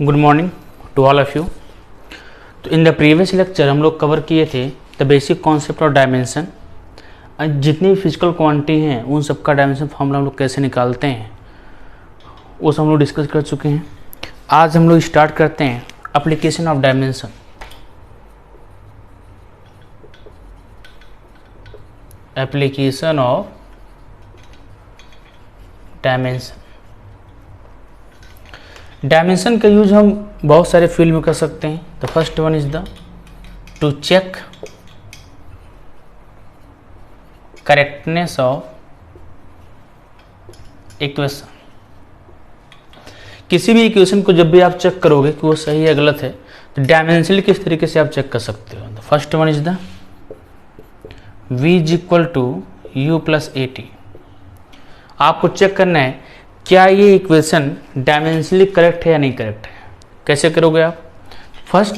Good morning to all of you. तो in the previous lecture हम लोग cover किए थे the basic concept of dimension. जितनी भी फिजिकल क्वांटिटी हैं उन सब का डायमेंशन फॉर्मूला हम लोग कैसे निकालते हैं वो सब हम लोग डिस्कस कर चुके हैं। आज हम लोग स्टार्ट करते हैं application of dimension. Application of dimension. Dimension का यूज हम बहुत सारे फील्ड में कर सकते हैं। The first one is the to check correctness of equation. किसी भी इक्वेशन को जब भी आप चेक करोगे कि वो सही है गलत है तो डायमेंशनली किस तरीके से आप चेक कर सकते हो। The first one is the v is equal to u plus a t. आपको चेक करना है क्या ये इक्वेशन डायमेंशनली करेक्ट है या नहीं करेक्ट है। कैसे करोगे आप? First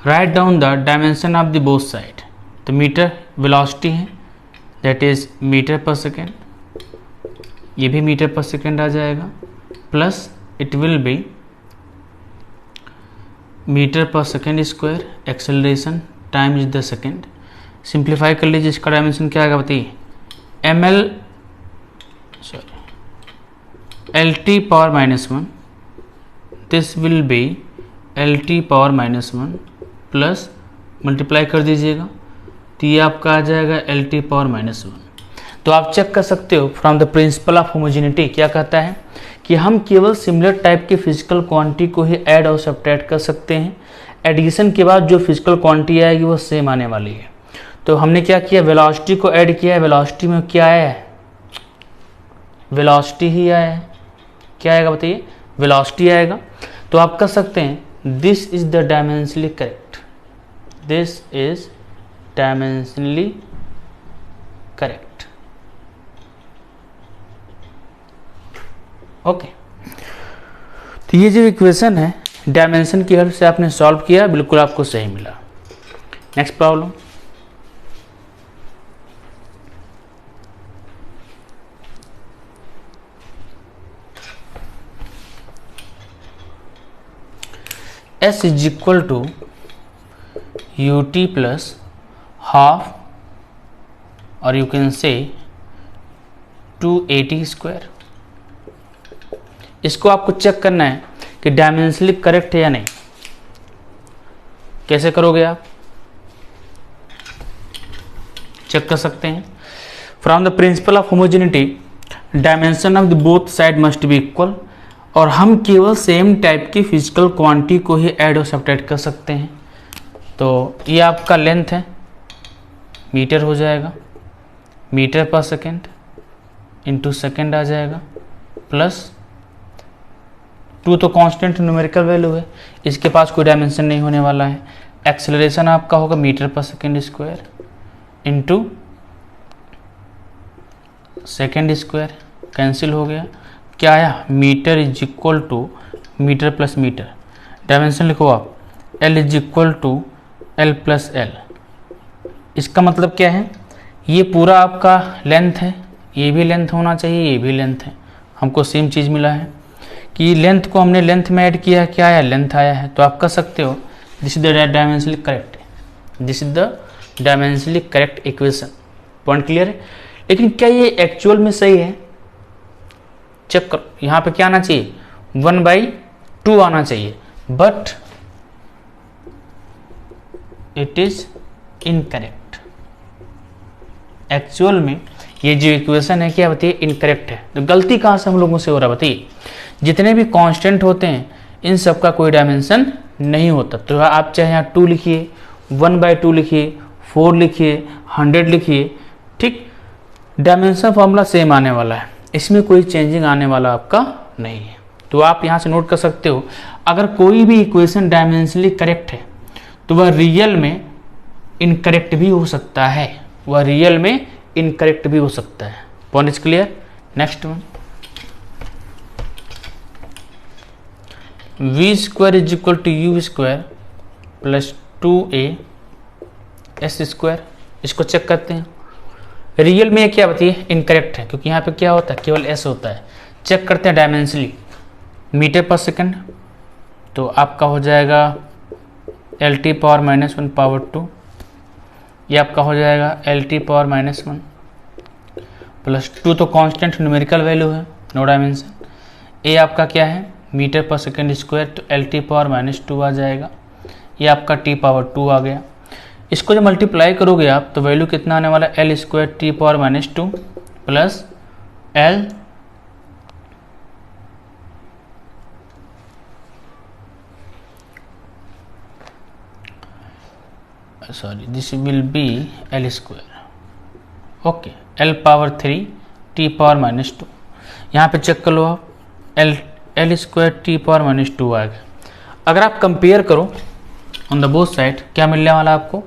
write down the dimension of the both side. तो मीटर वेलोसिटी है that is meter per second, ये भी मीटर पर सेकेंड आ जाएगा, plus it will be meter per second square, acceleration time is the second. Simplify कर लीजिए, इसका dimension क्या आएगा बताइए। L T power minus one, this will be L T power minus one plus multiply कर दीजिएगा तो ये आपका आ जाएगा L T power minus one. तो आप चेक कर सकते हो from the principle of homogeneity क्या कहता है कि हम केवल सिमिलर टाइप के फिजिकल क्वांटिटी को ही ऐड और सब्ट्रैक्ट कर सकते हैं। एडिशन के बाद जो फिजिकल क्वांटिटी आएगी वो सेम आने वाली है। तो हमने क्या किया, वेलोसिटी को ऐड किया है। वेलोसिटी में क्या आया है? वेलोसिटी ही आया है। क्या आएगा बताइए? वेलोसिटी आएगा। तो आप कर सकते हैं this is the dimensionally correct, this is dimensionally correct. Okay, तो ये जो इक्वेशन है डायमेंशन की हेल्प से आपने सॉल्व किया, बिल्कुल आपको सही मिला। Next problem. S is equal to ut plus half or you can say 280 square. इसको आपको चेक करना है कि डायमेंशनली करेक्ट है या नहीं। कैसे करोगे आप? चेक कर सकते हैं from the principle of homogeneity dimension of the both side must be equal, और हम केवल सेम टाइप की फिजिकल क्वांटिटी को ही ऐड और सब्ट्रैक्ट कर सकते हैं। तो ये आपका लेंथ है, मीटर हो जाएगा, metre per second into second आ जाएगा, प्लस 2 तो कांस्टेंट न्यूमेरिकल वैल्यू है, इसके पास कोई डायमेंशन नहीं होने वाला है। एक्सेलरेशन आपका होगा metre per second square into second square, cancel हो गया। क्या आया? Metre is equal to metre plus metre. Dimension लिखो आप, L is equal to L plus L. इसका मतलब क्या है? ये पूरा आपका लेंथ है, ये भी लेंथ होना चाहिए, ये भी लेंथ है। हमको सेम चीज़ मिला है कि लेंथ को हमने लेंथ में ऐड किया है, क्या आया? लेंथ आया है। तो आप कर सकते हो this is the dimensionally correct, this is the dimensionally correct equation. Point clear है? लेकिन क्या ये एक्चुअल में सही है? चेक करो, यहाँ पे क्या आना चाहिए? 1/2 आना चाहिए, but it is incorrect. Actual में ये जो इक्वेशन है क्या बताइए? इनकरेक्ट है। तो गलती कहाँ से हम लोगों से हो रहा बताइए? जितने भी कांस्टेंट होते हैं इन सब का कोई डायमेंशन नहीं होता। तो आप चाहे यहाँ 2 लिखिए, 1/2 लिखिए, 4 लिखिए, 100 लिखिए, ठीक, डायमेंशन फॉर्मूला सेम आने वाला है, इसमें कोई चेंजिंग आने वाला आपका नहीं है। तो आप यहाँ से नोट कर सकते हो अगर कोई भी इक्वेशन डायमेंशनली करेक्ट है तो वह रियल में इनकरेक्ट भी हो सकता है, वह रियल में इनकरेक्ट भी हो सकता है। Point is clear? Next one, v square is equal to u square plus 2a s square. इसको चेक करते हैं। रियल में क्या बताइए? इनकरेक्ट है, क्योंकि यहाँ पे क्या होता है? केवल एस होता है। चेक करते हैं डायमेंशनली, मीटर पर सेकंड तो आपका हो जाएगा एल टी पावर -1 पावर 2, ये आपका हो जाएगा एल टी पावर -1 प्लस 2, तो कांस्टेंट न्यूमेरिकल वैल्यू है, नो डायमेंशन। ए आपका क्या है मीटर पर सेकेंड स्क्वायर, तो एल टी पावर -2 आ जाएगा, ये आपका टी पावर 2 आ गया। इसको जब मल्टीप्लाई करोगे आप तो वैल्यू कितना आने वाला है, L square T power -2 plus L sorry this will be L square, okay, L power 3 T power -2। यहाँ पे चेक कर लो आप, एल स्क्वायर टी पावर -2 आ गया। अगर आप कंपेयर करो ऑन द बोथ साइड, क्या मिलने वाला आपको,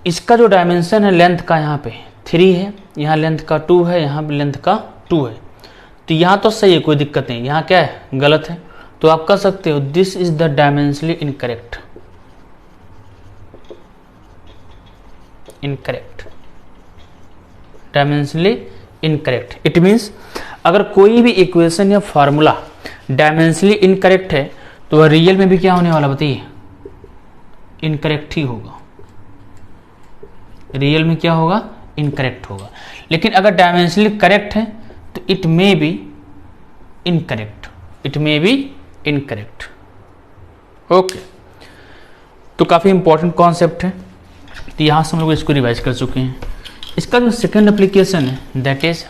इसका जो डायमेंशन है लेंथ का यहाँ पे 3 है, यहाँ लेंथ का 2 है, यहाँ भी लेंथ का 2 है, तो यहाँ तो सही है, कोई दिक्कत नहीं। यहाँ क्या है, गलत है, तो आप कह सकते हो this is the dimensionally incorrect, dimensionally incorrect. It means अगर कोई भी इक्वेशन या फॉर्मूला डायमेंशनली इनकरेक्ट है तो वह रियल में भी क्या होने वाला बताइए, इनकरेक्ट ही होगा, रियल में क्या होगा, इनकरेक्ट होगा। लेकिन अगर डायमेंशनली करेक्ट है तो it may be incorrect, it may be incorrect, okay. तो काफ़ी इंपॉर्टेंट कॉन्सेप्ट है, तो यहाँ से हम लोग इसको रिवाइज कर चुके हैं। इसका जो सेकेंड एप्लीकेशन है that is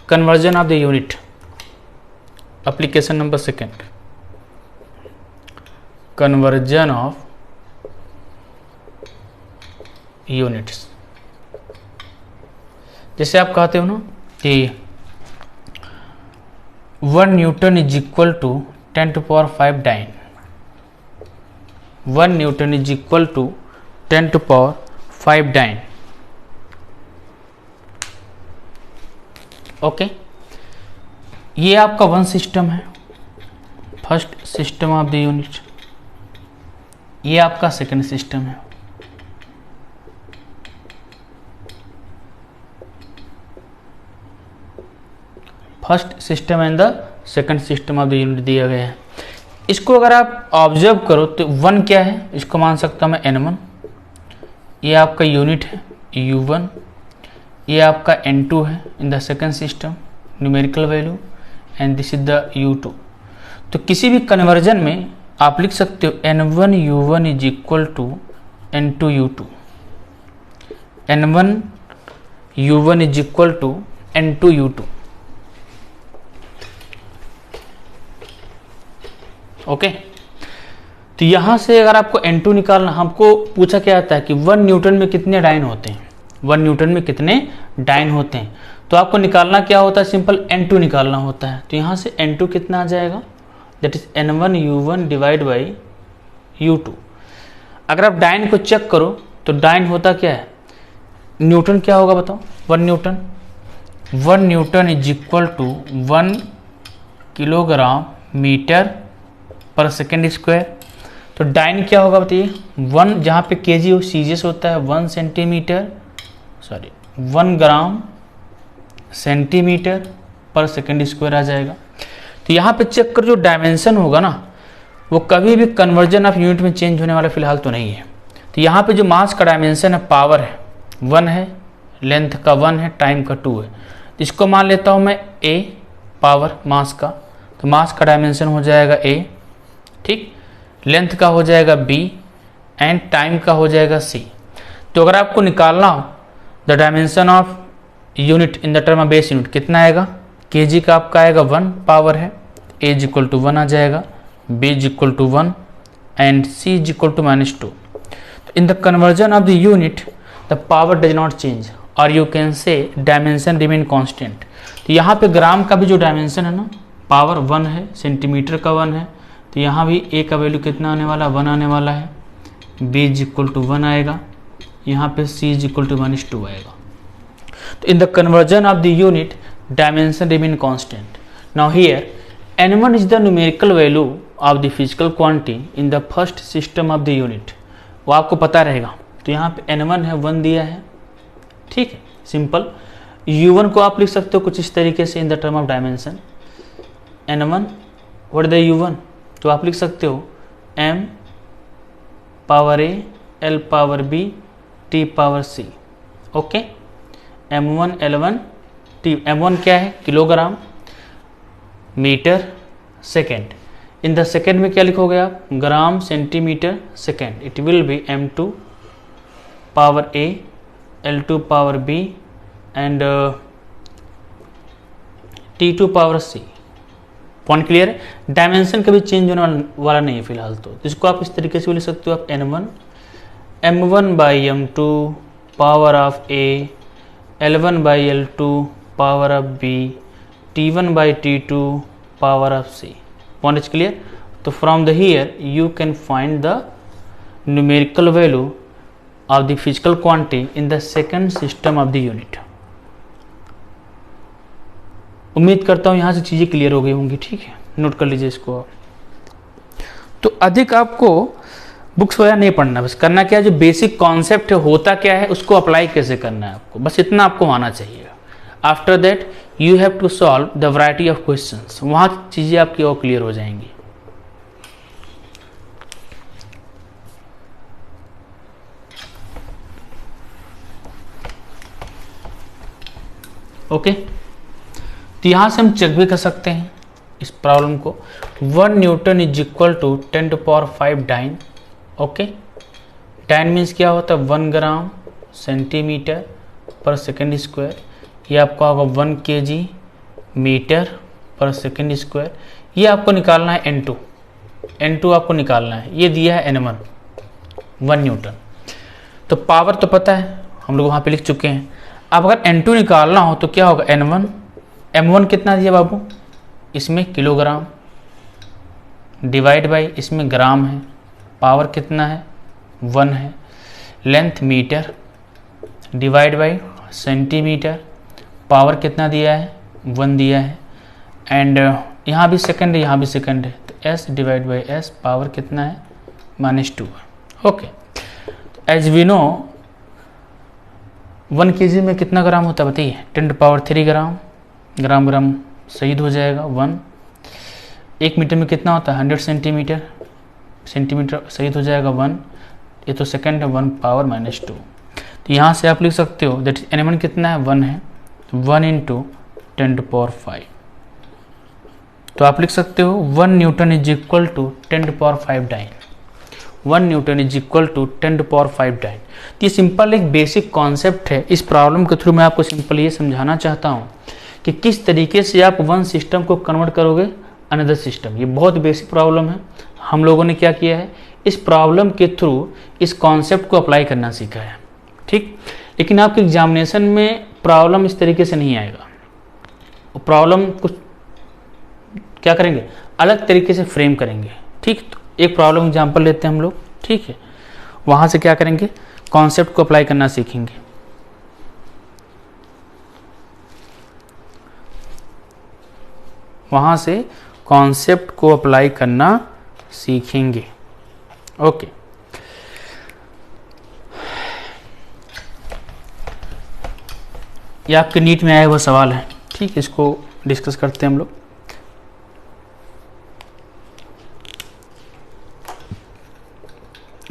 conversion of the unit, application number second, conversion of units. जैसे आप कहते हो ना कि 1 newton is equal to 10⁵ dyne, 1 newton is equal to 10⁵ dyne, okay. ये आपका वन सिस्टम है, first system of the unit, ये आपका सेकंड सिस्टम है, first system and the second system of the unit दिया गया है। इसको अगर आप ऑब्जर्व करो तो 1 क्या है, इसको मान सकता हूं मैं n1, ये आपका यूनिट है u1, ये आपका n2 है in the second system numerical value, and this is the u2। तो किसी भी कन्वर्जन में आप लिख सकते हो n1 u1 is equal to n2 u2, n1 u1 is equal to n2 u2, okay. तो यहाँ से अगर आपको n2 निकालना, हमको पूछा क्या आता है कि 1 न्यूटन में कितने डाइन होते हैं, 1 न्यूटन में कितने डाइन होते हैं, तो आपको निकालना क्या होता है, सिंपल n2 निकालना होता है। तो यहाँ से n2 कितना आ जाएगा, that is n1 u1 divide by u2। अगर आप डाइन को चेक करो तो डाइन होता क्या है, न्यूटन क्या होगा बताओ, 1 newton is equal to 1 kilogram metre per second square. तो डाइन क्या होगा बताइए, 1 जहाँ पे केजी सीजीएस होता है 1 centimetre, sorry 1 gram centimetre per second square आ जाएगा। तो यहाँ पे चेक कर, जो डायमेंशन होगा ना वो कभी भी कन्वर्जन ऑफ यूनिट में चेंज होने वाला फिलहाल तो नहीं है। तो यहाँ पे जो मास का डायमेंशन है, पावर है 1 है, लेंथ का 1 है, टाइम का 2 है। तो इसको मान लेता हूँ मैं a पावर मास का, तो मास का डायमेंशन हो जाएगा a, ठीक, लेंथ का हो जाएगा b एंड टाइम का हो जाएगा c। तो अगर आपको निकालना हो the dimension of unit in the term of base unit, कितना आएगा, kg का आपका आएगा 1 पावर है, a इज इक्वल टू 1 आ जाएगा, b is equal to 1 and c is equal to -2। तो in the conversion of the unit the power does not change और you can say dimension remain constant. तो यहाँ पे ग्राम का भी जो डायमेंशन है ना, पावर 1 है, सेंटीमीटर का 1 है, तो यहाँ भी a का वैल्यू कितना आने वाला, 1 आने वाला है, b इज इक्वल टू 1 आएगा, यहाँ पे c इज इक्वल टू -2 आएगा। तो in the conversion of the unit dimension remain constant. Now here n1 is the numerical value of the physical quantity in the first system of the unit, वो आपको पता रहेगा। तो यहाँ पे n1 है, 1 दिया है, ठीक है, सिंपल। u1 को आप लिख सकते हो कुछ इस तरीके से in the term of dimension, n1 what the u1, तो आप लिख सकते हो m power a l power b t power c। Okay, m1 l1 t, m1 क्या है, kilogram metre second, in the second में क्या लिखोगे आप, gram centimetre second. It will be m2 power a l2 power b and t2 power c। Point clear है? Dimension कभी change होने वाला नहीं है फिलहाल, तो इसको आप इस तरीके से भी लिख सकते हो आप n1 m1 by m2 power of a l1 by l2 power of b t1 by t2 power of c। Point is clear? तो from the here you can find the numerical value of the physical quantity in the second system of the unit. उम्मीद करता हूँ यहाँ से चीज़ें clear हो गई होंगी। ठीक है, नोट कर लीजिए इसको आप। तो अधिक आपको बुक्स वगैरह नहीं पढ़ना, बस करना क्या है, जो बेसिक कॉन्सेप्ट है होता क्या है उसको अप्लाई कैसे करना है आपको, बस इतना आपको आना चाहिए। After that you have to solve the variety of questions, वहाँ की चीज़ें आपकी और क्लियर हो जाएंगी। ओके, तो यहाँ से हम चेक भी कर सकते हैं इस प्रॉब्लम को। 1 newton is equal to 10 to power 5 dyne. Okay, dyne means क्या होता है, 1 gram centimetre per second square. ये आपका होगा 1 kg metre per second square. ये आपको निकालना है n2, n2 आपको निकालना है। ये दिया है n1 1 न्यूटन। तो पावर तो पता है, हम लोग वहाँ पे लिख चुके हैं। अब अगर n2 निकालना हो तो क्या होगा, n1 m1 कितना दिया बाबू, इसमें किलोग्राम डिवाइड बाई इसमें ग्राम है, पावर कितना है 1 है, length metre divide by centimetre, power कितना दिया है 1 दिया है, एंड यहाँ भी सेकंड है यहाँ भी सेकंड है, तो s divide by s, power कितना है -2 है। Okay, as we know 1 kg में कितना ग्राम होता है बताइए, 10 टू पावर 3 ग्राम, ग्राम ग्राम शहीद हो जाएगा 1। 1 मीटर में कितना होता है 100 सेंटीमीटर, सेंटीमीटर शहीद हो जाएगा 1। ये तो सेकंड है, 1 पावर -2। तो यहाँ से आप लिख सकते हो दैट n1 कितना है 1 है, तो 1 इंटू 10 टू पावर 5। तो आप लिख सकते हो 1 newton is equal to 10 to power 5 dyne. 1 newton is equal to 10 to power 5 dyne. तो ये सिंपल एक बेसिक कॉन्सेप्ट है। इस प्रॉब्लम के थ्रू मैं आपको सिंपल ये समझाना चाहता हूँ कि किस तरीके से आप वन सिस्टम को कन्वर्ट करोगे अनदर सिस्टम। ये बहुत बेसिक प्रॉब्लम है। हम लोगों ने क्या किया है, इस प्रॉब्लम के थ्रू इस कॉन्सेप्ट को अप्लाई करना सीखा है। ठीक, लेकिन आपके एग्जामिनेशन में प्रॉब्लम इस तरीके से नहीं आएगा। प्रॉब्लम कुछ क्या करेंगे, अलग तरीके से फ्रेम करेंगे। ठीक, तो एक प्रॉब्लम एग्जाम्पल लेते हैं हम लोग। ठीक है, वहाँ से क्या करेंगे, कॉन्सेप्ट को अप्लाई करना सीखेंगे। वहाँ से कॉन्सेप्ट को अप्लाई करना सीखेंगे। ओके, ये आपके नीट में आया हुआ सवाल है। ठीक है, इसको डिस्कस करते हैं हम लोग।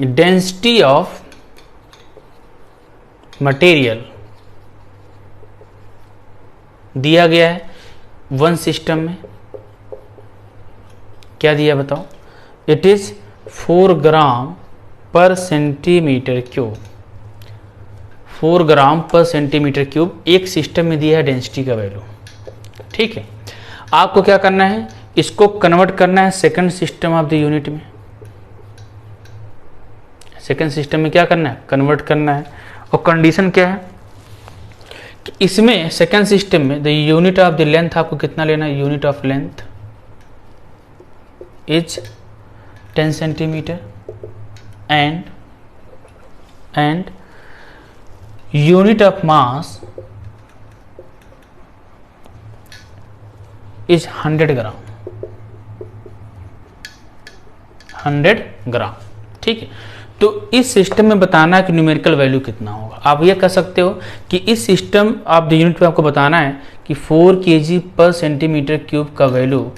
डेंसिटी ऑफ मटेरियल दिया गया है वन सिस्टम में। क्या दिया बताओ, इट इज 4 ग्राम पर सेंटीमीटर क्यूब। 4 ग्राम पर सेंटीमीटर क्यूब एक सिस्टम में दिया है डेंसिटी का वैल्यू। ठीक है, आपको क्या करना है, इसको कन्वर्ट करना है second system of the unit में। सेकंड सिस्टम में क्या करना है, कन्वर्ट करना है। और कंडीशन क्या है कि इसमें सेकंड सिस्टम में the unit of the length आपको कितना लेना है, unit of length is 10 centimetre and unit of mass is 100 ग्राम। 100 ग्राम। ठीक है, तो इस सिस्टम में बताना है कि न्यूमेरिकल वैल्यू कितना होगा। आप ये कह सकते हो कि इस सिस्टम ऑफ द यूनिट में आपको बताना है कि 4 kg पर सेंटीमीटर क्यूब का वैल्यू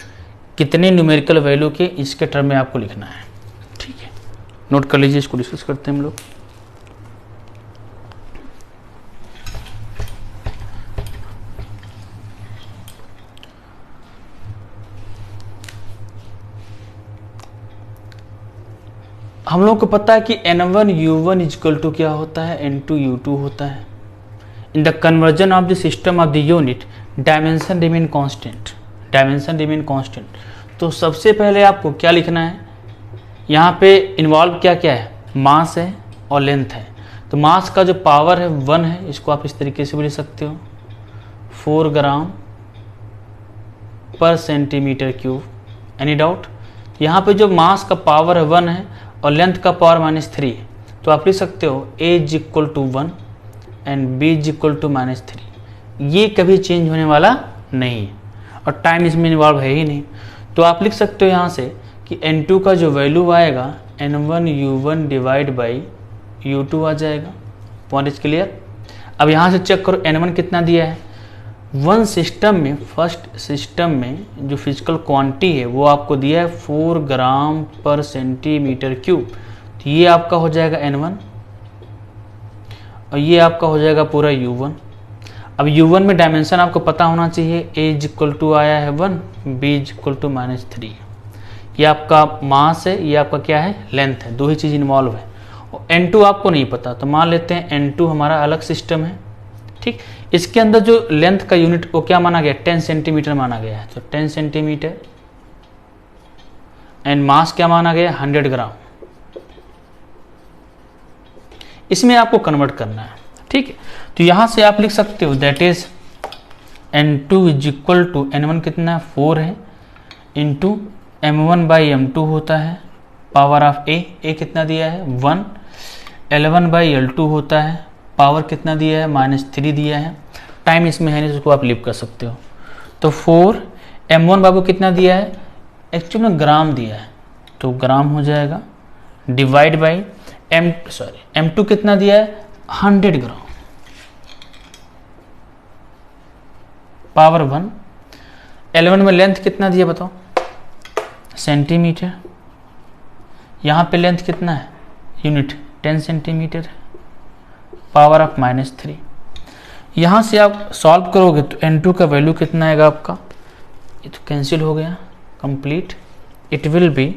कितने न्यूमेरिकल वैल्यू के इसके टर्म में आपको लिखना है। ठीक है, नोट कर लीजिए, इसको डिस्कस करते हैं हम लोग। हम लोग को पता है कि N1U1 इक्वल टू क्या होता है, N2U2 होता है। In the conversion of the system of the unit dimension remain constant, dimension remain constant. तो सबसे पहले आपको क्या लिखना है, यहाँ पे इन्वॉल्व क्या क्या है, मास है और लेंथ है। तो मास का जो पावर है 1 है, इसको आप इस तरीके से भी लिख सकते हो 4 ग्राम पर सेंटीमीटर क्यूब। Any doubt? यहाँ पे जो मास का पावर है 1 है और लेंथ का पावर -3 है, तो आप लिख सकते हो A is equal to 1 and B is equal to -3। ये कभी चेंज होने वाला नहीं है और टाइम इसमें इन्वॉल्व है ही नहीं। तो आप लिख सकते हो यहाँ से कि N2 का जो वैल्यू आएगा N1U1 डिवाइड बाई U2 आ जाएगा। Point is clear? अब यहाँ से चेक करो N1 कितना दिया है। वन सिस्टम में, फर्स्ट सिस्टम में जो फिजिकल क्वांटिटी है वो आपको दिया है 4 ग्राम पर सेंटीमीटर क्यूब। तो ये आपका हो जाएगा N1 और ये आपका हो जाएगा पूरा U1। अब U1 में डायमेंशन आपको पता होना चाहिए, A इज इक्वल टू आया है 1, B इज इक्वल टू -3। ये आपका मास है, ये आपका क्या है, लेंथ है, दो ही चीज़ इन्वॉल्व है। और N2 आपको नहीं पता, तो मान लेते हैं N2 हमारा अलग सिस्टम है। ठीक, इसके अंदर जो लेंथ का यूनिट वो क्या माना गया, 10 सेंटीमीटर माना गया है। तो 10 सेंटीमीटर एंड मास क्या माना गया, 100 ग्राम। इसमें आपको कन्वर्ट करना है। ठीक है, तो यहां से आप लिख सकते हो that is N2 is equal to N1 कितना है 4 है इंटू M1 बाई M2 होता है पावर ऑफ A कितना दिया है 1, L1 बाई L2 होता है, पावर कितना दिया है -3 दिया है। टाइम इसमें है नहीं, उसको आप लिप कर सकते हो। तो 4 M1 बाबू कितना दिया है, एक्चुअली में ग्राम दिया है तो ग्राम हो जाएगा, डिवाइड बाई M2 कितना दिया है 100 ग्राम, पावर 1। L1 में लेंथ कितना दिया बताओ, सेंटीमीटर। यहाँ पे लेंथ कितना है, यूनिट 10 सेंटीमीटर, पावर ऑफ -3। यहाँ से आप सॉल्व करोगे तो N2 का वैल्यू कितना आएगा आपका, ये तो कैंसिल हो गया complete. It will be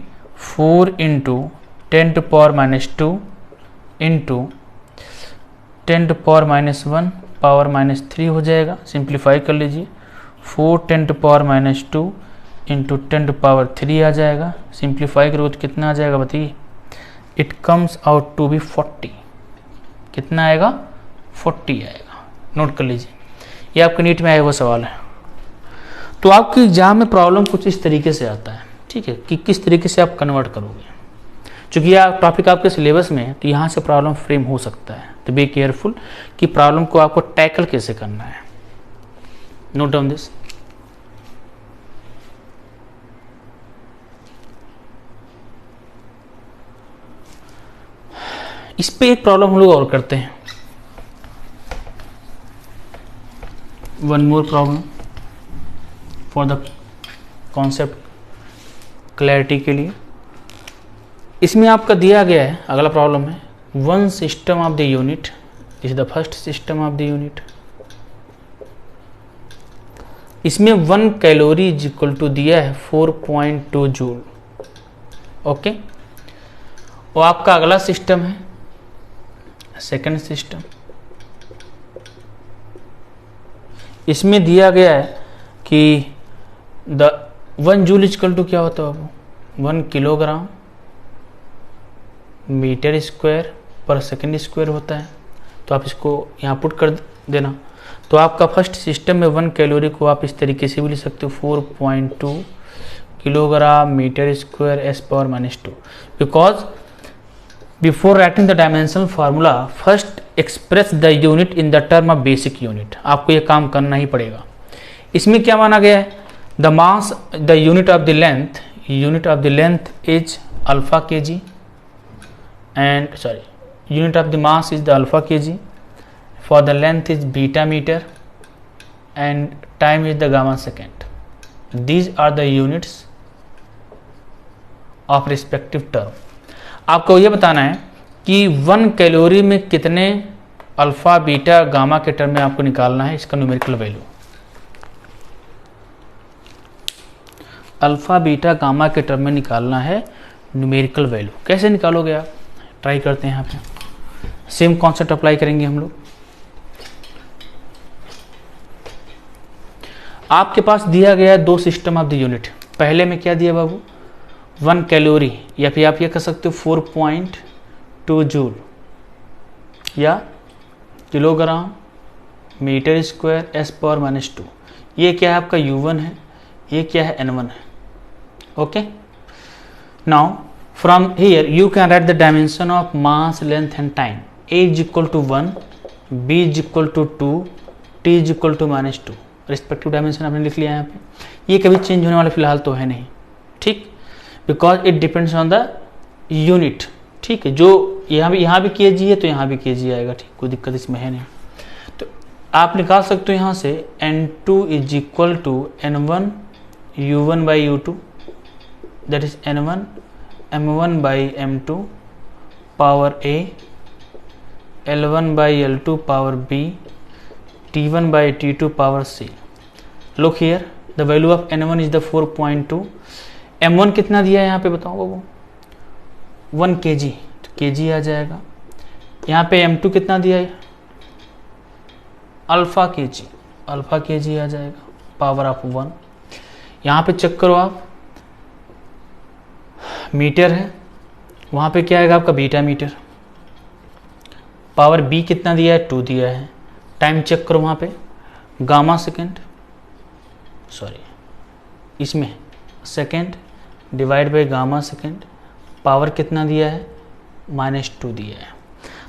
4 into 10 to power -2 into 10 to power -1 power -3 हो जाएगा। सिंप्लीफाई कर लीजिए, 4 10 to power -2 into 10 to power 3 आ जाएगा। सिंप्लीफाई करोगे तो कितना आ जाएगा बताइए, it comes out to be 40। कितना आएगा, 40 आएगा। नोट कर लीजिए, ये आपके नीट में आया हुआ सवाल है। तो आपके एग्जाम में प्रॉब्लम कुछ इस तरीके से आता है। ठीक है, कि किस तरीके से आप कन्वर्ट करोगे। चूँकि यह टॉपिक आपके सिलेबस में है तो यहाँ से प्रॉब्लम फ्रेम हो सकता है, तो बी केयरफुल कि प्रॉब्लम को आपको टैकल कैसे करना है। Note down this. इस पे एक प्रॉब्लम हम लोग और करते हैं, one more problem for the concept clarity के लिए। इसमें आपका दिया गया है, अगला प्रॉब्लम है, one system of the unit, this is the first system of the unit. इसमें 1 कैलोरी इज इक्वल टू दिया है 4.2 जूल। ओके, और आपका अगला सिस्टम है सेकंड सिस्टम। इसमें दिया गया है कि द 1 जूल इक्वल टू क्या होता है बाबू, 1 किलोग्राम मीटर स्क्वायर पर सेकंड स्क्वायर होता है। तो आप इसको यहाँ पुट कर देना। तो आपका फर्स्ट सिस्टम में 1 कैलोरी को आप इस तरीके से भी लिख सकते हो 4.2 kilogram metre square s power -2। Because before writing the dimensional formula first express the unit in the term of basic unit. आपको ये काम करना ही पड़ेगा। इसमें क्या माना गया है, the mass the unit of the length is alpha kg and unit of the mass is the alpha kg, for the length is beta meter and time is the gamma second. These are the units of respective term. आपको ये बताना है कि 1 calorie में कितने alpha beta gamma के term में आपको निकालना है इसका numerical value. Alpha beta gamma के टर्म में निकालना है न्यूमेरिकल वैल्यू। कैसे निकालोगे आप, ट्राई करते हैं। यहाँ पे सेम कॉन्सेप्ट अप्लाई करेंगे हम लोग। आपके पास दिया गया है 2 सिस्टम ऑफ द यूनिट। पहले में क्या दिया बाबू, 1 कैलोरी, या फिर आप ये कह सकते हो 4.2 जूल या kilogram metre square s power -2। ये क्या है आपका U1 है, ये क्या है N1 है। Okay, now from here you can write the dimension of mass length and time. A is equal to 1, B is equal to 2, T is equal to -2। Respective dimension आपने लिख लिया यहाँ पे। ये कभी चेंज होने वाला फिलहाल तो है नहीं, ठीक, because it depends on the unit. ठीक है, जो यहाँ भी kg है तो यहाँ भी kg आएगा, ठीक, कोई दिक्कत इसमें है नहीं। तो आप निकाल सकते हो यहाँ से N2 is equal to N1 U1 by U2, that is N1 M1 by M2 power A, L1 by L2 power B, T1 by T2 power C। Look here, the value of N1 is the 4.2। M1 कितना दिया है यहाँ पे बताओ बाबू, 1 kg, तो kg आ जाएगा। यहाँ पे M2 कितना दिया है, अल्फा kg, अल्फा kg आ जाएगा, पावर ऑफ 1। यहाँ पे चेक करो आप, मीटर है, वहाँ पे क्या आएगा आपका बीटा मीटर। पावर B कितना दिया है, 2 दिया है। टाइम चेक करो वहाँ पे, गामा सेकेंड, सॉरी इसमें second divide by gamma second, power कितना दिया है, -2 दिया है।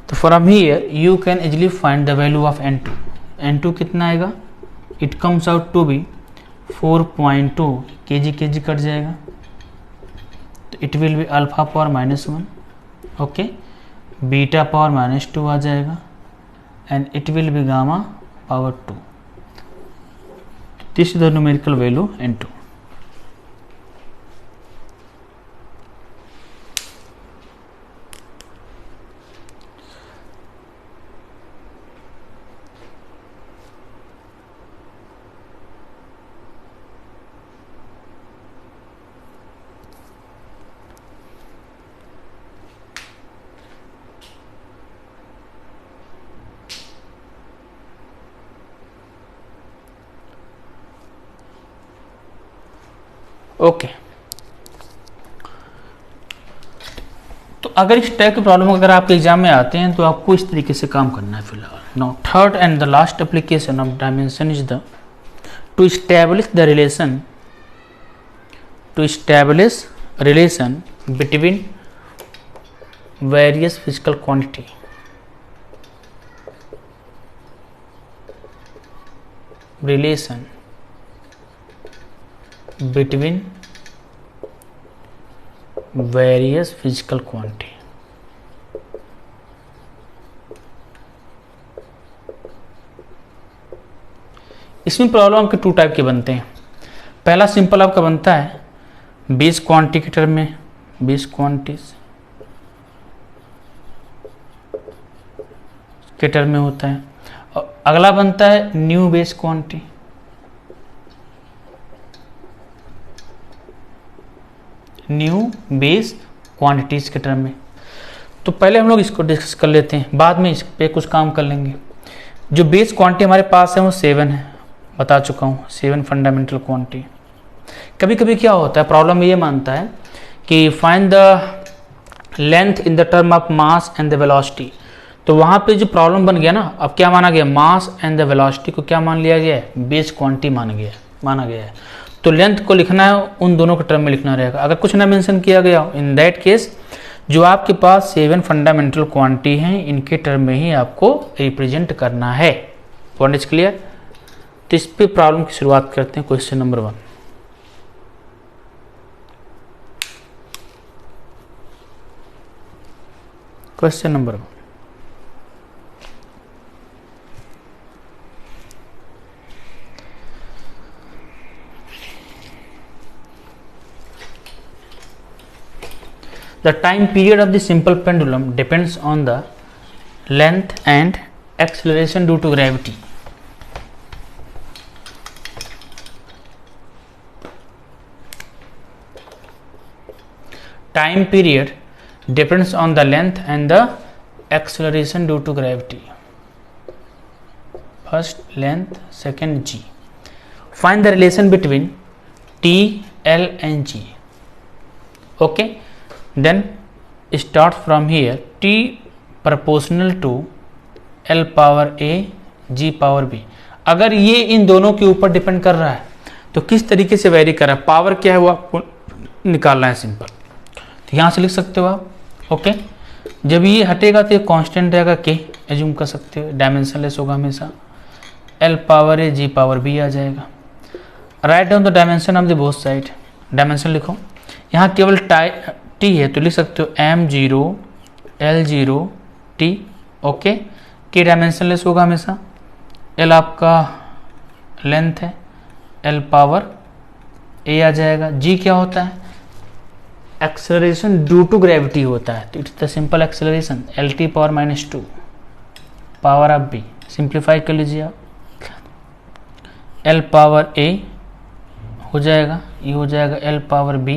तो from here you can easily find the value of N2। N2 कितना आएगा, it comes out to be 4.2, kg cut जाएगा, तो it will be alpha power -1, okay, beta power -2 आ जाएगा, and it will be gamma power 2। This is the numerical value N2। Okay, तो अगर इस type के प्रॉब्लम अगर आपके एग्जाम में आते हैं तो आपको इस तरीके से काम करना है फिलहाल। Now third and the last application of dimension is the to establish relation between various physical quantity। relation between various physical quantity। इसमें प्रॉब्लम आपके 2 टाइप के बनते हैं। पहला सिंपल आपका बनता है बेस क्वांटिटी के टर्म में, बेस क्वांटिटीज के टर्म में होता है, और अगला बनता है new base quantity. New base quantities के टर्म में। तो पहले हम लोग इसको डिस्कस कर लेते हैं, बाद में इस पे कुछ काम कर लेंगे। जो बेस क्वांटिटी हमारे पास है वो 7 है, बता चुका हूँ, 7 फंडामेंटल क्वांटिटी। कभी कभी क्या होता है, प्रॉब्लम ये मानता है कि find the length in the term of mass and the velocity. तो वहाँ पे जो प्रॉब्लम बन गया ना, अब क्या माना गया, मास एंड द वेलोसिटी को क्या मान लिया गया है, बेस क्वांटिटी माना गया है। तो लेंथ को लिखना है उन दोनों के टर्म में लिखना रहेगा। अगर कुछ ना मेंशन किया गया इन दैट केस जो आपके पास 7 फंडामेंटल क्वांटिटी हैं इनके टर्म में ही आपको रिप्रेजेंट करना है। Point is clear. तो इस पे प्रॉब्लम की शुरुआत करते हैं। Question number 1, question number 1, the time period of the simple pendulum depends on the length and acceleration due to gravity. Time period depends on the length and the acceleration due to gravity. First length, second g. Find the relation between t, l and g. Okay, then start from here. t proportional to l power a, g power b. अगर ये इन दोनों के ऊपर depend कर रहा है तो किस तरीके से वेरी कर रहा है, पावर क्या है वो आपको निकालना है सिंपल। तो यहाँ से लिख सकते हो आप। ओके, जब ये हटेगा तो ये कांस्टेंट रहेगा के, एज्यूम कर सकते हो, डायमेंशनलेस होगा हमेशा। एल पावर ए जी पावर बी आ जाएगा। Right down the dimension of the both side. Dimension लिखो, यहाँ केवल टी है तो लिख सकते हो m0 l0 t। ओके, के डायमेंशनलेस होगा हमेशा। एल आपका लेंथ है, एल पावर ए आ जाएगा। जी क्या होता है, एक्सेलरेशन ड्यू टू ग्रेविटी होता है, तो it's the simple acceleration L T power -2 power of B. Simplify कर लीजिए आप, एल पावर ए हो जाएगा, ये हो जाएगा L power B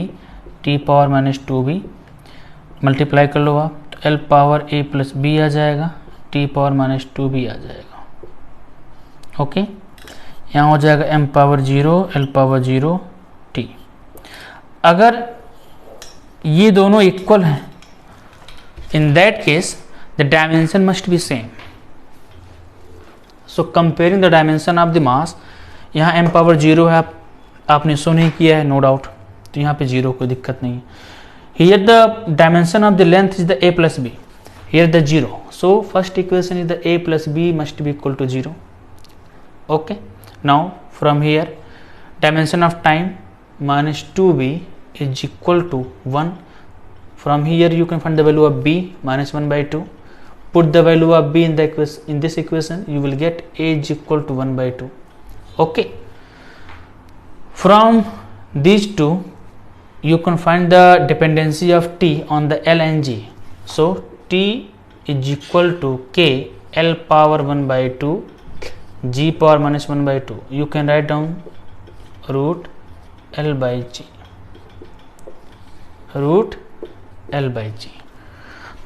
T power -2b। Multiply कर लो आप, तो L power A plus B आ जाएगा, टी पावर -2b आ जाएगा। ओके, यहाँ हो जाएगा m power 0 l power 0 t। अगर ये दोनों इक्वल हैं, इन that case the dimension must be same. So comparing the dimension of the mass, यहाँ m पावर 0 है, आपने शो नहीं किया है नो डाउट, तो यहाँ पे 0 कोई दिक्कत नहीं है। Here the dimension of the length is the a plus B, here the 0। So first equation is the a plus B must be equal to 0। Okay, now from here dimension of time -2b is equal to 1. From here you can find the value of b -1/2. Put the value of b in the in this equation, you will get a is equal to 1/2. Okay, from these two you can find the dependency of t on the l and g. So t is equal to k l power 1/2 g power -1/2. You can write down root l by g, root L by G.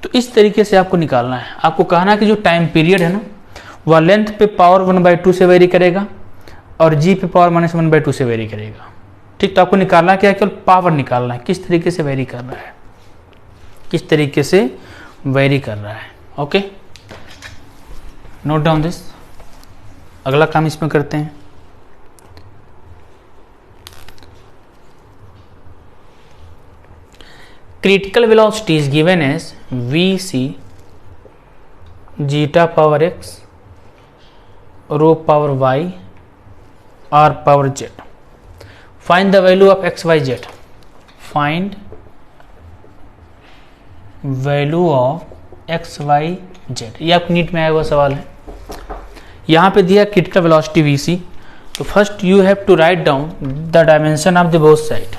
तो इस तरीके से आपको निकालना है। आपको कहना है कि जो टाइम पीरियड है ना, वह लेंथ पे पावर 1/2 से वेरी करेगा और जी पे पावर -1/2 से वेरी करेगा। ठीक, तो आपको निकालना क्या है, केवल पावर निकालना है, किस तरीके से वेरी कर रहा है, किस तरीके से वेरी कर रहा है। Okay, note down this. अगला काम इसमें करते हैं। Critical velocity is given as vc zeta power x rho power y r power z. Find the value of x, y, z. Find value of x, y, z. ये आपको NEET में आया हुआ सवाल है। यहाँ पे दिया critical velocity vc, तो first you have to write down the dimension of the both side.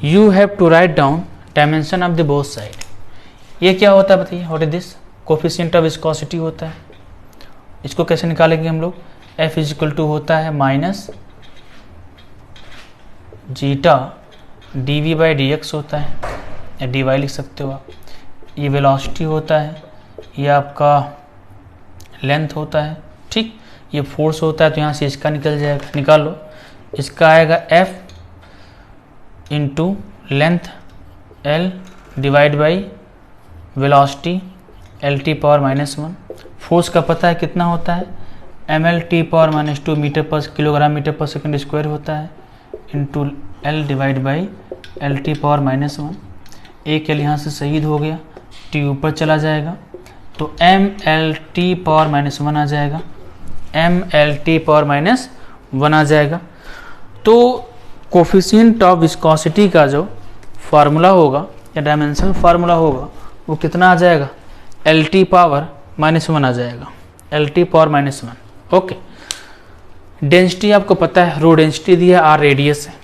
You have to write down dimension of the both side. ये क्या होता है बताइए, what is this? Coefficient of viscosity होता है। इसको कैसे निकालेंगे हम लोग, F इज इक्वल टू होता है minus zeta dv by dx होता है, या dy लिख सकते हो आप। ये वेलोसिटी होता है, ये आपका लेंथ होता है। ठीक, ये फोर्स होता है, तो यहाँ से इसका निकल जाएगा, निकाल लो। इसका आएगा F into length L divide by velocity L T power -1। Force का पता है कितना होता है, ml t पावर -2 मीटर पर किलोग्राम मीटर पर सेकंड स्क्वायर होता है, into L divide by L T power -1। एक L यहाँ से शहीद हो गया, t ऊपर चला जाएगा, तो ml t पावर -1 आ जाएगा, ml t पावर -1 आ जाएगा। तो कोफिशिएंट ऑफ विस्कोसिटी का जो फार्मूला होगा या डायमेंशन फार्मूला होगा वो कितना आ जाएगा, एल टी पावर -1 आ जाएगा, L T power -1। Okay, density आपको पता है, रो डेंसिटी दी है, आर रेडियस है,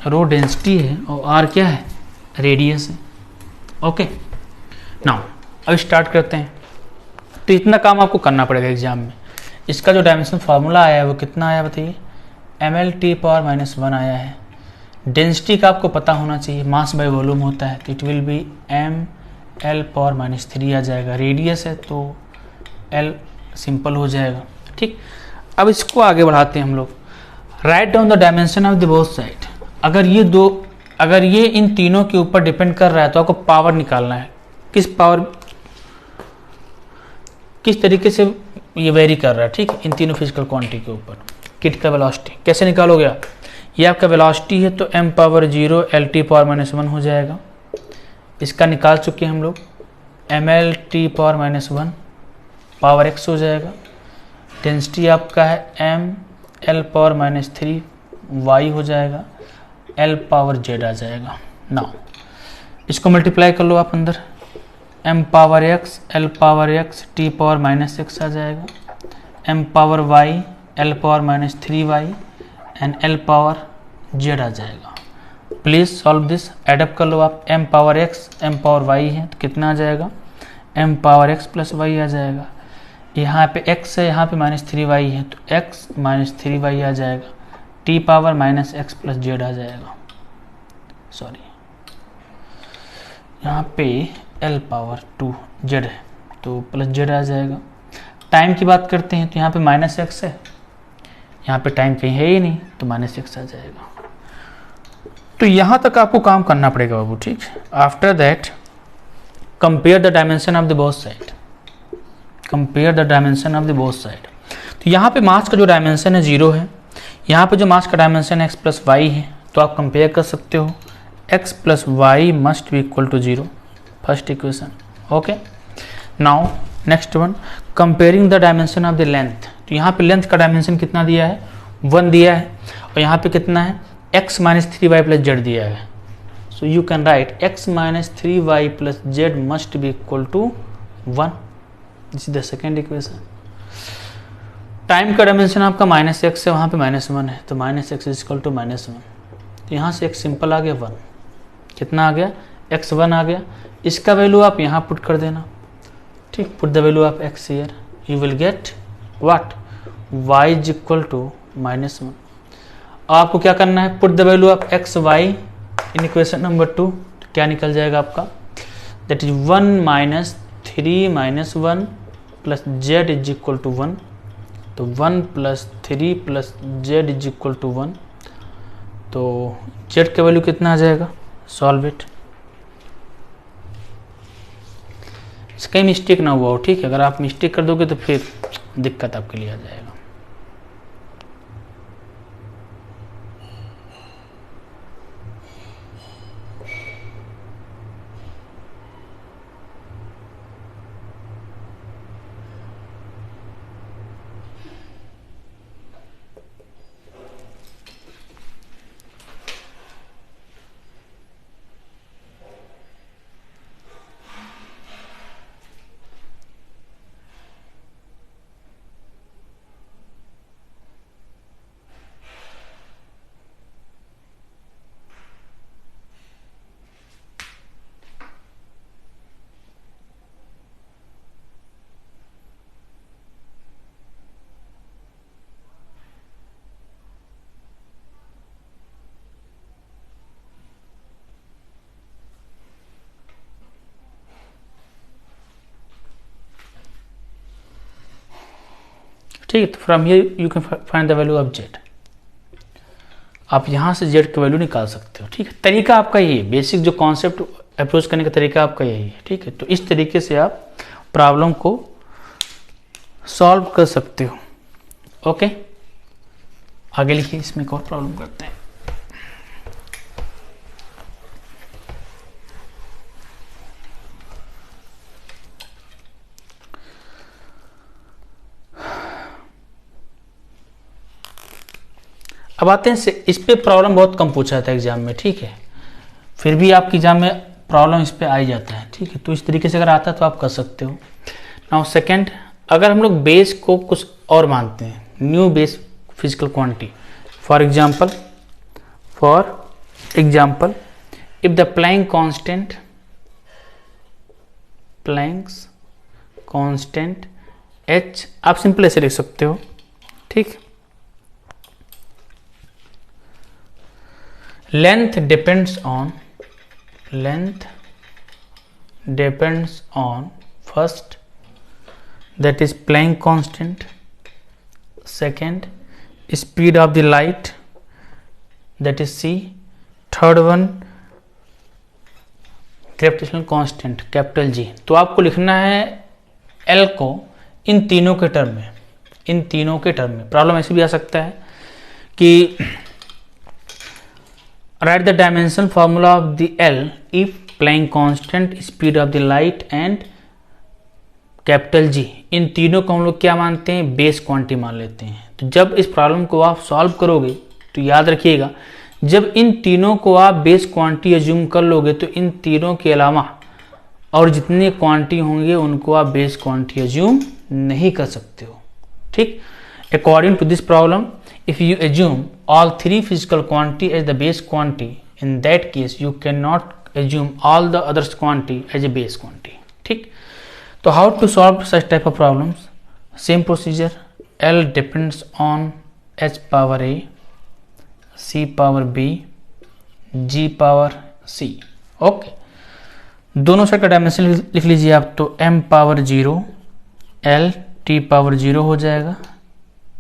रो डेंसिटी है और आर क्या है, रेडियस है। ओके, नाउ अब स्टार्ट करते हैं। तो इतना काम आपको करना पड़ेगा एग्जाम में। इसका जो डायमेंशन फार्मूला आया है वो कितना आया बताइए, ml⁻⁻1 आया है। डेंसिटी का आपको पता होना चाहिए, मास बाय वॉल्यूम होता है तो इट विल बी ml⁻³ आ जाएगा। रेडियस है तो l सिंपल हो जाएगा। ठीक, अब इसको आगे बढ़ाते हैं हम लोग। Right down the dimension of the both side. अगर ये इन तीनों के ऊपर डिपेंड कर रहा है तो आपको पावर निकालना है। किस तरीके से ये वेरी कर रहा है, ठीक है, इन तीनों फिजिकल क्वांटिटी के ऊपर। क्रिटिकल वेलोसिटी कैसे निकालोगे आप, ये आपका वेलोसिटी है तो m⁻0 L⁻⁻1 हो जाएगा। इसका निकाल चुके हैं हम लोग, mL⁻⁻1 पावर x हो जाएगा। डेंसिटी आपका है mL⁻⁻3 y हो जाएगा, L⁻z आ जाएगा। नाउ इसको मल्टीप्लाई कर लो आप अंदर, m⁻x L⁻x T⁻−x आ जाएगा, m⁻y L⁻−3y एंड L⁻z आ जाएगा। प्लीज़ सॉल्व दिस, एडअप कर लो आप। m⁻x m⁻y है तो कितना आ जाएगा, m⁻x + y आ जाएगा। यहाँ पे x है, यहाँ पे -3y है तो x -3y आ जाएगा। T⁻−x + z आ जाएगा। सॉरी, यहाँ पे L⁻2z है तो +z आ जाएगा। टाइम की बात करते हैं तो यहाँ पे -x है, यहाँ पे टाइम कहीं है ही नहीं तो -x आ जाएगा। तो यहाँ तक आपको काम करना पड़ेगा बाबू, ठीक। After that compare the dimension of the both side. Compare the dimension of the both side. तो यहाँ पे मास का जो डायमेंशन है 0 है, यहाँ पे जो मास का डायमेंशन x + y है तो आप कंपेयर कर सकते हो, x + y must be equal to 0, first equation. Okay, now next one, comparing the dimension of the length. तो यहाँ पे लेंथ का डायमेंशन कितना दिया है, 1 दिया है, और यहाँ पे कितना है, x -3y + z दिया है। So you can write x -3y + z must be equal to 1। This is the second equation. Time का डायमेंशन आपका -x है, वहाँ पे -1 है तो -x = -1। तो यहाँ से x सिंपल आ गया 1। कितना आ गया, x1 आ गया। इसका वैल्यू आप यहाँ पुट कर देना, ठीक। Put the value of x here, you will get what, y = -1। आपको क्या करना है, put the value of x y in equation number 2। तो क्या निकल जाएगा आपका, दैट इज 1 - 3 - 1 + z = 1। तो 1 + 3 + z = 1। तो z का वैल्यू कितना आ जाएगा, सॉल्व इट। कहीं मिस्टेक ना हुआ हो, ठीक है। अगर आप मिस्टेक कर दोगे तो फिर दिक्कत आपके लिए आ जाएगा। ठीक है, तो from here you can find the value of z। आप यहाँ से z की वैल्यू निकाल सकते हो, ठीक है। तरीका आपका यही है, बेसिक जो कॉन्सेप्ट अप्रोच करने का तरीका आपका यही है, ठीक है। तो इस तरीके से आप प्रॉब्लम को सॉल्व कर सकते हो। ओके, आगे लिखिए, इसमें एक और प्रॉब्लम करते हैं। अब आते हैं इस पे प्रॉब्लम बहुत कम पूछा जाता है एग्जाम में, ठीक है। फिर भी आपके एग्जाम में प्रॉब्लम इस पे आ ही जाता है, ठीक है। तो इस तरीके से अगर आता है तो आप कर सकते हो। नाउ सेकंड, अगर हम लोग बेस को कुछ और मानते हैं, new base physical quantity, for example if the Planck's constant h, आप सिंपल ऐसे लिख सकते हो, ठीक। Length depends on first that is Planck constant, second speed of the light that is c, third one gravitational constant capital G। तो आपको लिखना है L को इन तीनों के टर्म में। प्रॉब्लम ऐसे भी आ सकता है कि right the dimension formula of the L if Planck constant, speed of the light and capital G, इन तीनों को हम लोग क्या मानते हैं, बेस क्वांटिटी मान लेते हैं। तो जब इस प्रॉब्लम को आप सॉल्व करोगे तो याद रखिएगा, जब इन तीनों को आप बेस क्वांटिटी एज्यूम कर लोगे तो इन तीनों के अलावा और जितने क्वांटिटी होंगे उनको आप बेस क्वांटिटी एज्यूम नहीं कर सकते हो, ठीक। According to this problem, if you assume all three physical quantity as the base quantity, in that case you can not assume all the others quantity as a base quantity, ठीक। तो how to solve such type of problems, same procedure. L depends on h power a, c power b, g power c, okay. दोनों side का dimension लिख लीजिए आप, तो m power 0, L t power 0 हो जाएगा।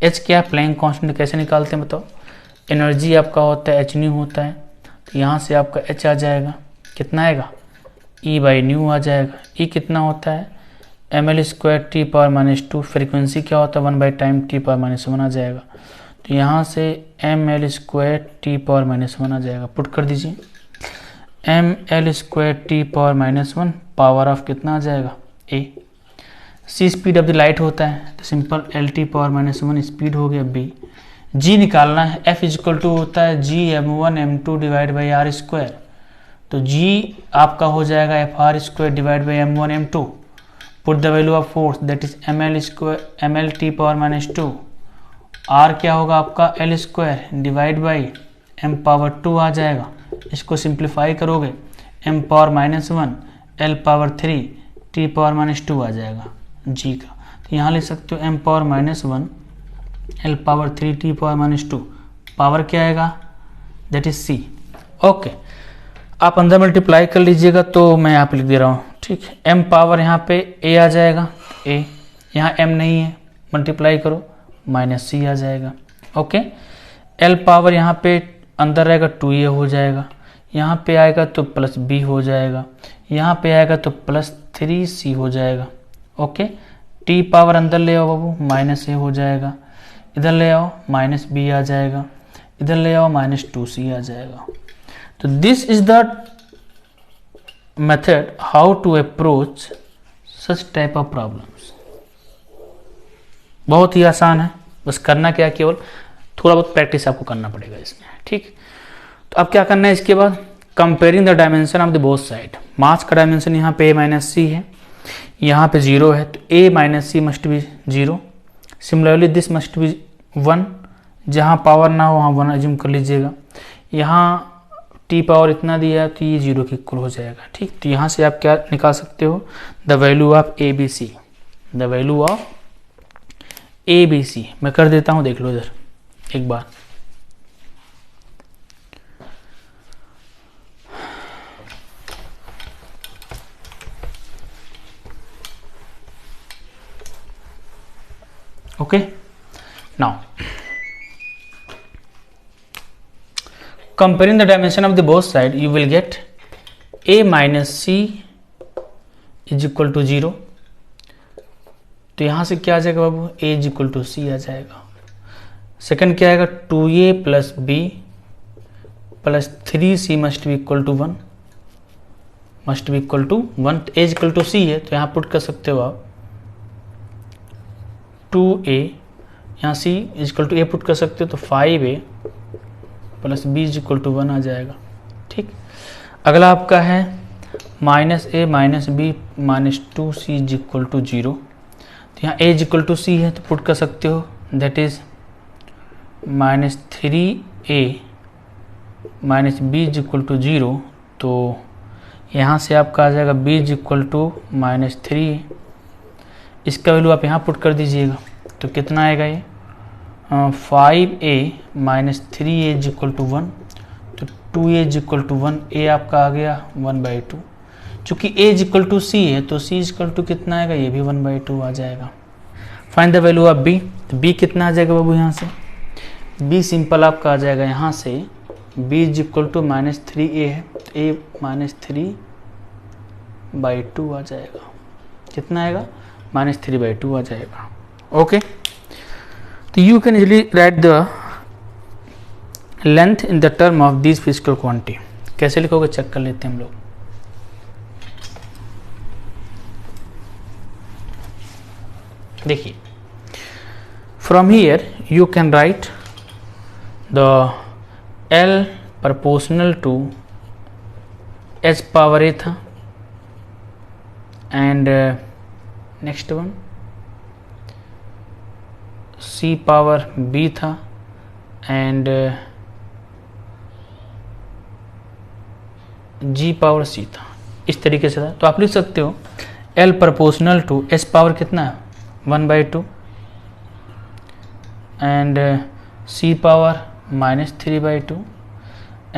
h क्या है, प्लैंक कांस्टेंट कैसे निकालते हैं बताओ, एनर्जी आपका होता है h न्यू होता है, तो यहाँ से आपका h आ जाएगा, कितना आएगा, E बाई न्यू आ जाएगा। E कितना होता है, ml square T power -2, frequency क्या होता है 1 बाई टाइम टी पावर -1 आ जाएगा। तो यहाँ से ml स्क्वायर टी पावर -1 आ जाएगा, पुट कर दीजिए, ml square T power -1 power of कितना आ जाएगा a। c speed of the light होता है, तो simple L T power -1 speed हो गया b। g निकालना है, f इक्वल टू होता है g m1 m2 divide by R square, तो g आपका हो जाएगा F R square divide by m1 m2। Put the value of force that is ml square ml T power -2, r क्या होगा आपका l square divide by m power 2 आ जाएगा। इसको सिंप्लीफाई करोगे m power -1 l power 3 t power -2 आ जाएगा g का। तो यहाँ लिख सकते हो m power -1 l power 3 t power -2, power क्या आएगा दैट इज c, ओके। आप अंदर मल्टीप्लाई कर लीजिएगा, तो मैं यहाँ पे लिख दे रहा हूँ, ठीक है। m पावर यहाँ पे a आ जाएगा, a यहाँ m नहीं है, मल्टीप्लाई करो -c आ जाएगा, ओके। l पावर यहाँ पे अंदर रहेगा 2a हो जाएगा, यहाँ पे आएगा तो +b हो जाएगा, यहाँ पे आएगा तो +3c हो जाएगा, ओके। t पावर अंदर ले आओ बाबू -a हो जाएगा, इधर ले आओ -b आ जाएगा, इधर ले आओ -2c आ जाएगा। तो this is the method how to approach such type of problems. बहुत ही आसान है, बस करना क्या, केवल थोड़ा बहुत प्रैक्टिस आपको करना पड़ेगा इसमें, ठीक। तो अब क्या करना है इसके बाद, comparing the dimension of the both side. Mass का डायमेंशन यहाँ पे a - c है, यहाँ पे 0 है, तो a - c must be 0। Similarly this must be 1, जहाँ पावर ना हो वहाँ 1 अज्यूम कर लीजिएगा। यहाँ टी पावर इतना दिया है तो ये 0 के इक्वल हो जाएगा, ठीक। तो यहाँ से आप क्या निकाल सकते हो, the value of A B C, the value of A B C. मैं कर देता हूँ, देख लो इधर एक बार, okay. Now comparing the dimension of the both side, you will get a minus c is equal to 0। तो यहाँ से क्या आ जाएगा बाबू, a is equal to c आ जाएगा। सेकंड क्या आएगा, 2a plus b plus 3c must be equal to 1, must be equal to 1। a is equal to c है, तो यहाँ पुट कर सकते हो आप 2a, यहाँ c is equal to a put कर सकते हो, तो 5a plus b is equal to 1 आ जाएगा, ठीक। अगला आपका है -a minus b minus 2c is equal to 0। तो यहाँ a is equal to c है, तो पुट कर सकते हो that is -3a minus b is equal to 0। तो तो यहाँ से आपका आ जाएगा b इज इक्वल टू -3, इसका वैल्यू आप यहाँ पुट कर दीजिएगा तो कितना आएगा ये 5a minus 3a is equal to 1, तो 2a is equal to 1, a आपका आ गया 1/2। चूँकि a is equal to c है तो c इज इक्वल टू कितना आएगा, ये भी 1/2 आ जाएगा। Find the value of b, तो b कितना आ जाएगा बाबू यहाँ से, b सिंपल आपका आ जाएगा यहाँ से b is equal to -3a है, तो a -3/2 आ जाएगा। कितना आएगा, -3/2 आ जाएगा। ओके, तो you can easily right the length in the term of this physical quantity. कैसे लिखोगे चेक कर लेते हैं हम लोग। देखिए, from here you can write the L proportional to h power a था, and next one c power b था, and g power c था। इस तरीके से था, तो आप लिख सकते हो L proportional to h power कितना है 1/2 and c power -3/2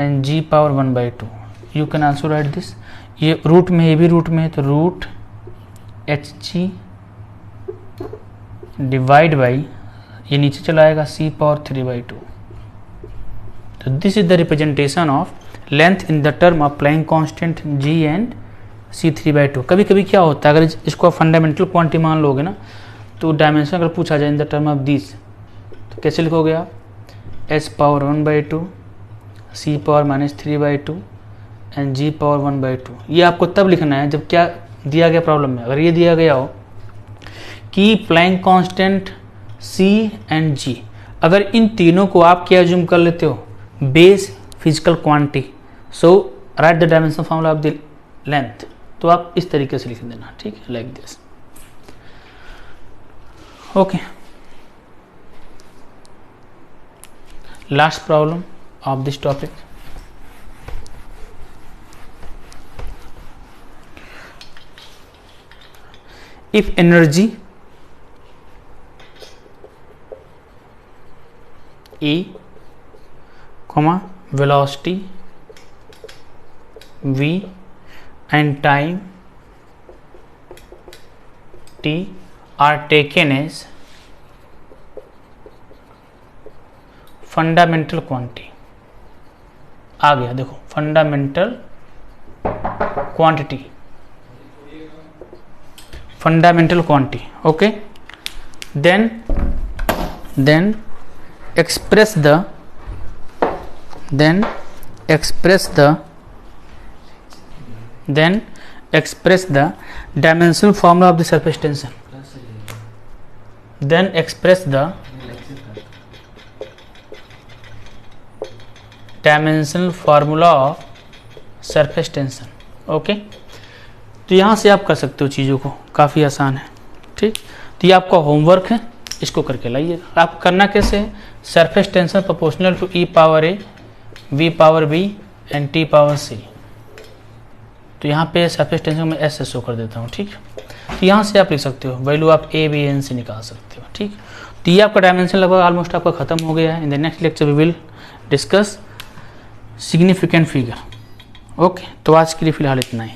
and g power 1/2। You can also right this, ये रूट में, ये भी रूट में है, तो रूट hg डिवाइड बाई, ये नीचे चला आएगा c पावर 3/2। तो this is the representation of length in the term of प्लाइंग constant g and c 3/2। कभी कभी क्या होता है, अगर इसको फंडामेंटल क्वांटिटी मान लोगे ना, तो डायमेंशन अगर पूछा जाए इन द टर्म ऑफ दिस, तो कैसे लिखोगे आप, h power 1/2, c power -3/2 and g power 1/2। ये आपको तब लिखना है जब क्या दिया गया प्रॉब्लम में, अगर ये दिया गया हो कि Planck constant c and g, अगर इन तीनों को आप क्या अज्यूम कर लेते हो, base physical quantity, so right the dimension formula of the length, तो आप इस तरीके से लिख देना, ठीक है, like this. Okay, last problem of this topic, if energy E, velocity v and time t are taken as fundamental quantity. आ गया, देखो fundamental quantity, fundamental quantity. Okay, then express the dimensional formula of the surface tension, then express the dimensional formula of surface tension. Okay, तो यहाँ से आप कर सकते हो चीज़ों को, काफ़ी आसान है, ठीक। तो ये आपका होमवर्क है, इसको करके लाइएगा। आप करना कैसे है, surface tension proportional to E power A, V power B and T power C. तो यहाँ पे सरफेस टेंशन में एस शो कर देता हूँ, ठीक। तो यहाँ से आप लिख सकते हो, वैल्यू आप ए बी एन से निकाल सकते हो, ठीक। तो ये आपका डायमेंशन लगभग ऑलमोस्ट आपका खत्म हो गया है। In the next lecture we will discuss significant figure. Okay, तो आज के लिए फिलहाल इतना ही।